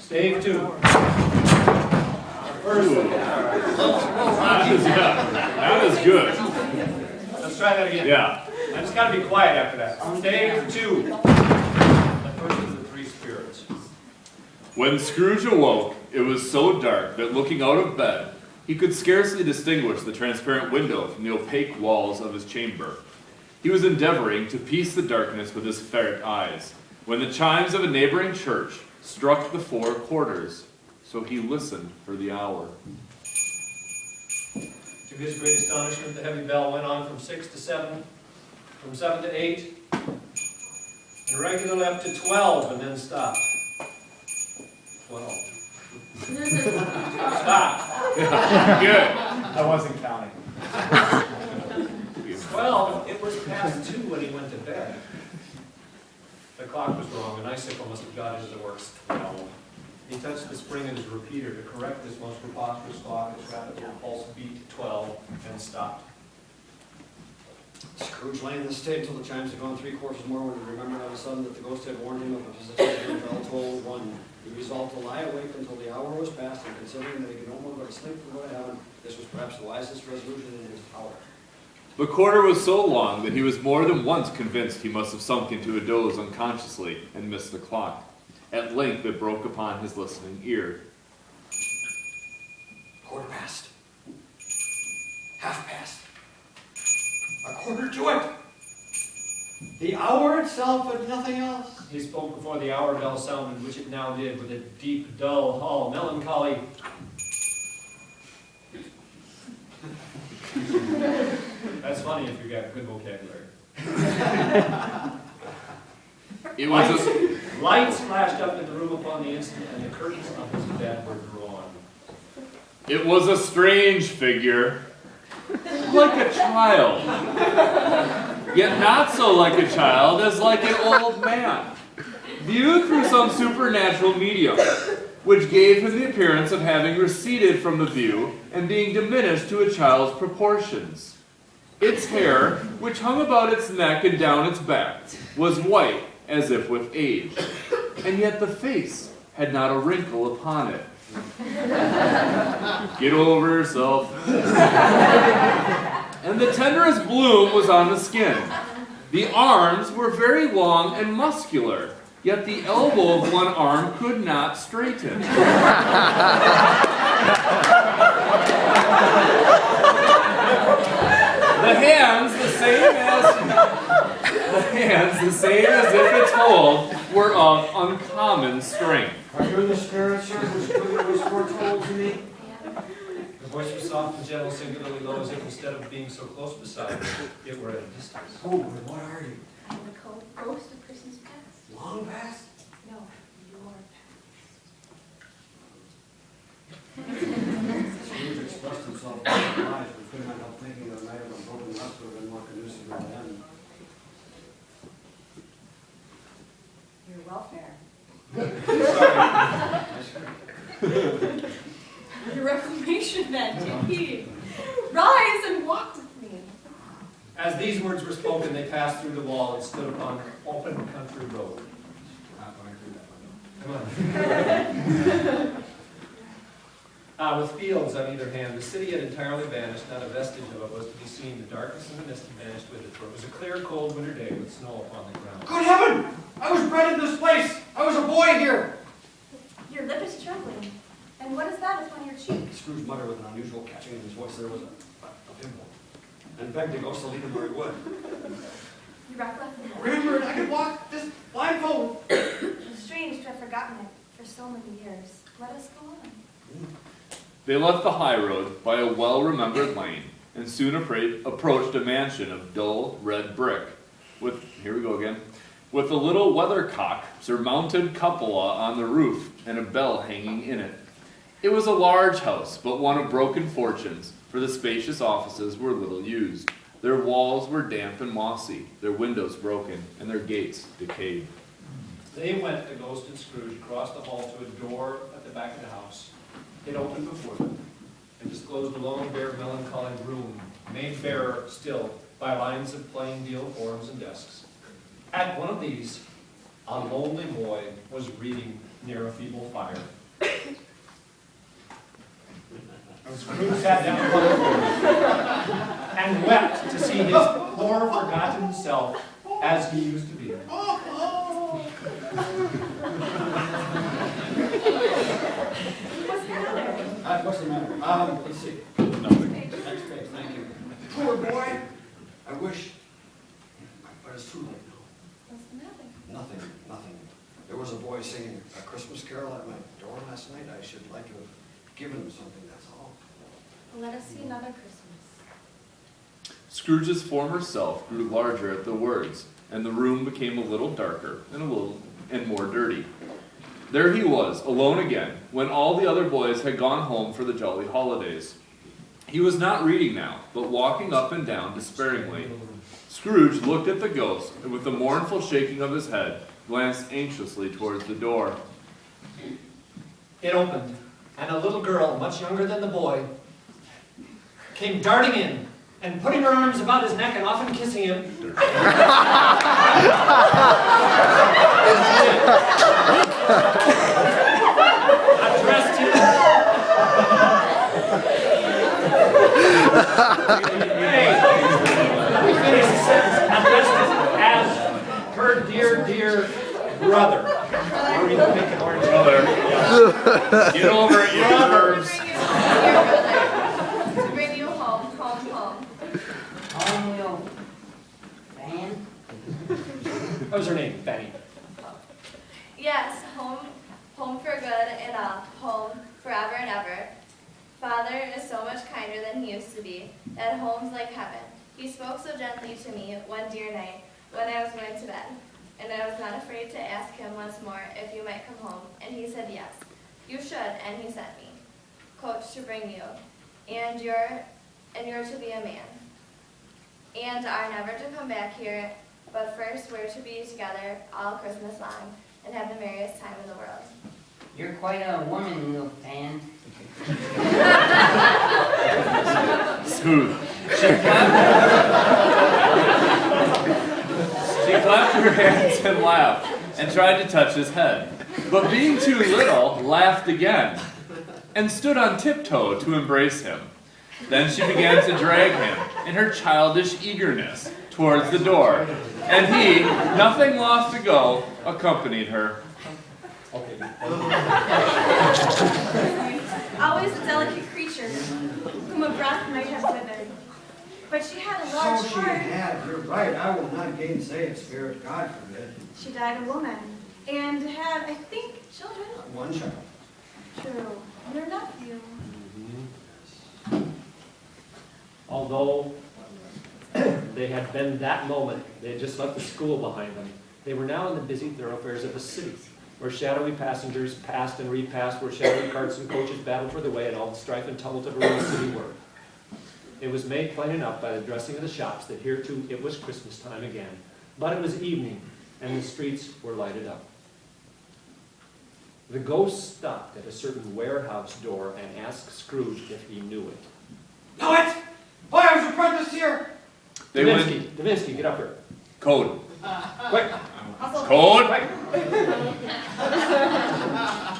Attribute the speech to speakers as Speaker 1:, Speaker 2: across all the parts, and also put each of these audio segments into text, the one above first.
Speaker 1: Stave 2.
Speaker 2: That is good.
Speaker 1: Let's try that again.
Speaker 2: Yeah.
Speaker 1: I just got to be quiet after that. Stave 2. The first of the three spirits.
Speaker 2: When Scrooge awoke, it was so dark that looking out of bed, he could scarcely distinguish the transparent window from the opaque walls of his chamber. He was endeavoring to piece the darkness with his ferret eyes, when the chimes of a neighboring church struck the 4 quarters, so he listened for the hour.
Speaker 1: To his great astonishment, the heavy bell went on from 6 to 7, from 7 to 8, and regularly up to 12, and then stopped. 12. Stop.
Speaker 2: Good.
Speaker 3: I wasn't counting.
Speaker 1: 12, it was past 2 when he went to bed. The clock was wrong. An icicle must have got into the works 12. He touched the spring of his repeater to correct this most preposterous clock. Its rapid little pulse beat 12 and stopped.
Speaker 4: Scrooge lay in this state until the chimes had gone 3/4 more when he remembered all of a sudden that the ghost had warned him of a visitation when the bell tolled 1. He resolved to lie awake until the hour was past, and considering that he could no more go to sleep than go to heaven, this was perhaps the wisest resolution in his power.
Speaker 2: The quarter was so long that he was more than once convinced he must have sunk into a doze unconsciously and missed the clock. At length it broke upon his listening ear.
Speaker 4: 1/4 past. 1/2 past. 1/4 to it. The hour itself and nothing else.
Speaker 1: He spoke before the hour bell sounded, which it now did, with a deep, dull, hollow, melancholy. That's funny if you got good vocabulary.
Speaker 2: It was
Speaker 1: Lights flashed up in the room upon the instant, and the curtains of his bed were drawn.
Speaker 2: It was a strange figure, like a child, yet not so like a child as like an old man, viewed through some supernatural medium, which gave him the appearance of having receded from the view and being diminished to a child's proportions. Its hair, which hung about its neck and down its back, was white as if with age, and yet the face had not a wrinkle upon it. Get over yourself. And the tenderest bloom was on the skin. The arms were very long and muscular, yet the elbow of one arm could not straighten. The hands, the same as if its hold, were of uncommon strength.
Speaker 4: Are you the spirit, sir, which was foretold to me?
Speaker 1: The voice was soft and gentle, singularly low, as if instead of being so close beside him, it were at a distance.
Speaker 4: Who and what are you?
Speaker 5: I'm the ghost of Christmas past.
Speaker 4: Long past?
Speaker 5: No, your past.
Speaker 4: Scrooge expressed himself in eyes, but could not help thinking that a night of unbroken rest would have been more conducive to the end.
Speaker 5: Your welfare. Your reclamation men, indeed. Rise and walk with me.
Speaker 1: As these words were spoken, they passed through the wall and stood upon an open country road.
Speaker 4: Not going through that window.
Speaker 1: Come on. With fields on either hand, the city had entirely vanished. Not a vestige of it was to be seen. The darkness and the mist had vanished with it, for it was a clear, cold winter day with snow upon the ground.
Speaker 4: Good heaven! I was bred in this place! I was a boy here!
Speaker 5: Your lip is trembling. And what is that upon your cheek?
Speaker 4: Scrooge muttered with an unusual catching in his voice. There was a pimple. And begged the ghost to lead him where he would.
Speaker 5: You recollect me.
Speaker 4: Remember, I could walk this blindfold.
Speaker 5: It's strange to have forgotten it for so many years. Let us go on.
Speaker 2: They left the high road by a well-remembered lane and soon approached a mansion of dull red brick with, here we go again, with a little weathercock surmounted cupola on the roof and a bell hanging in it. It was a large house, but one of broken fortunes, for the spacious offices were little used. Their walls were damp and mossy, their windows broken, and their gates decayed.
Speaker 1: They went, the ghost and Scrooge, across the hall to a door at the back of the house. It opened before them and disclosed a long, bare, melancholy room, made barer still by lines of plain deal forms and desks. At one of these, a lonely boy was reading near a feeble fire. And Scrooge sat down upon the floor and wept to see his poor, forgotten self as he used to be.
Speaker 4: What's the matter? Let's see. Next page, thank you. Poor boy. I wish, but it's too late now.
Speaker 5: What's the matter?
Speaker 4: Nothing. There was a boy singing a Christmas carol at my door last night. I should like to have given him something, that's all.
Speaker 5: Let us see another Christmas.
Speaker 2: Scrooge's former self grew larger at the words, and the room became a little darker and more dirty. There he was, alone again, when all the other boys had gone home for the jolly holidays. He was not reading now, but walking up and down despairingly. Scrooge looked at the ghost, and with a mournful shaking of his head, glanced anxiously towards the door.
Speaker 1: It opened, and a little girl, much younger than the boy, came darting in, and putting her arms about his neck and often kissing him, addressed him. Let me finish the sentence. Addressed him as her dear brother. Or you can make it orange.
Speaker 2: Brother. Get over it, you nerves.
Speaker 5: To bring you home.
Speaker 3: Home, you fan?
Speaker 1: What was her name? Betty.
Speaker 6: Yes, home for good and home forever and ever. Father is so much kinder than he used to be. At home's like heaven. He spoke so gently to me one dear night when I was going to bed, and I was not afraid to ask him once more if you might come home, and he said yes. You should, and he sent me, coach, to bring you, and you're to be a man, and are never to come back here, but first we're to be together all Christmas long and have the merriest time in the world.
Speaker 3: You're quite a woman, little fan.
Speaker 2: Smooth. She clapped her hands and laughed, and tried to touch his head, but being too little, laughed again, and stood on tiptoe to embrace him. Then she began to drag him, in her childish eagerness, towards the door, and he, nothing loth to go, accompanied her.
Speaker 5: Always a delicate creature, whom a breath might have withered. But she had a large
Speaker 4: So she
Speaker 5: heart.
Speaker 4: had, you're right, I will not gainsay it, Spirit, God forbid.
Speaker 5: She died a woman, and had, I think, children.
Speaker 4: One child.
Speaker 5: True. And her nephew.
Speaker 1: Although they had been that moment, they had just left the school behind them, they were now in the busy thoroughfares of the city, where shadowy passengers passed and repassed, where shadowy carts and coaches battled for the way, and all the strife and tumult of a real city were. It was made plain enough by the dressing of the shops that here too it was Christmas time again, but it was evening, and the streets were lighted up. The ghost stopped at a certain warehouse door and asked Scrooge if he knew it.
Speaker 4: Know it? Why, I was apprenticed here.
Speaker 2: They went,
Speaker 1: Davinsky, get up here.
Speaker 2: code.
Speaker 1: Quick.
Speaker 2: Code?
Speaker 1: Quick.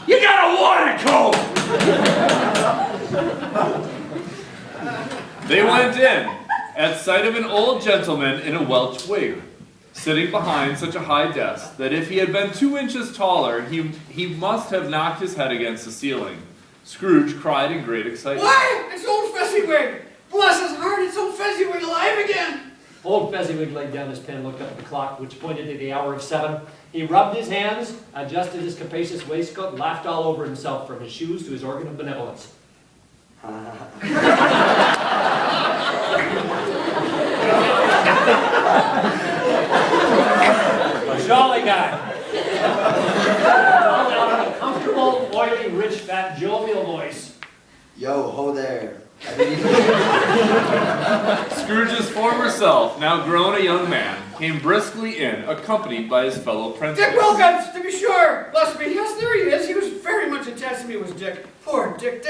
Speaker 2: You got a water code! They went in, at sight of an old gentleman in a Welsh wig, sitting behind such a high desk that if he had been 2 inches taller, he must have knocked his head against the ceiling. Scrooge cried in great excitement.
Speaker 7: Why? It's old Fezziwig! Bless his heart, it's old Fezziwig alive again!
Speaker 1: Old Fezziwig laid down his pen, looked up at the clock, which pointed to the hour of 7. He rubbed his hands, adjusted his capacious waistcoat, and laughed all over himself, from his shoes to his organ of benevolence. A jolly guy. A comfortable, oily, rich, fat, jovial voice.
Speaker 8: Yo, ho there.
Speaker 2: Scrooge's former self, now grown a young man, came briskly in, accompanied by his fellow prentice.
Speaker 7: Dick Wilkins, to be sure! Bless me, yes, there he is. He was very much attached to me, was Dick. Poor Dick,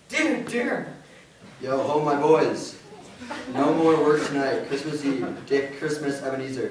Speaker 7: dear.
Speaker 8: Yo, ho, my boys. No more work tonight. Christmas Eve. Dick, Christmas, Ebenezer.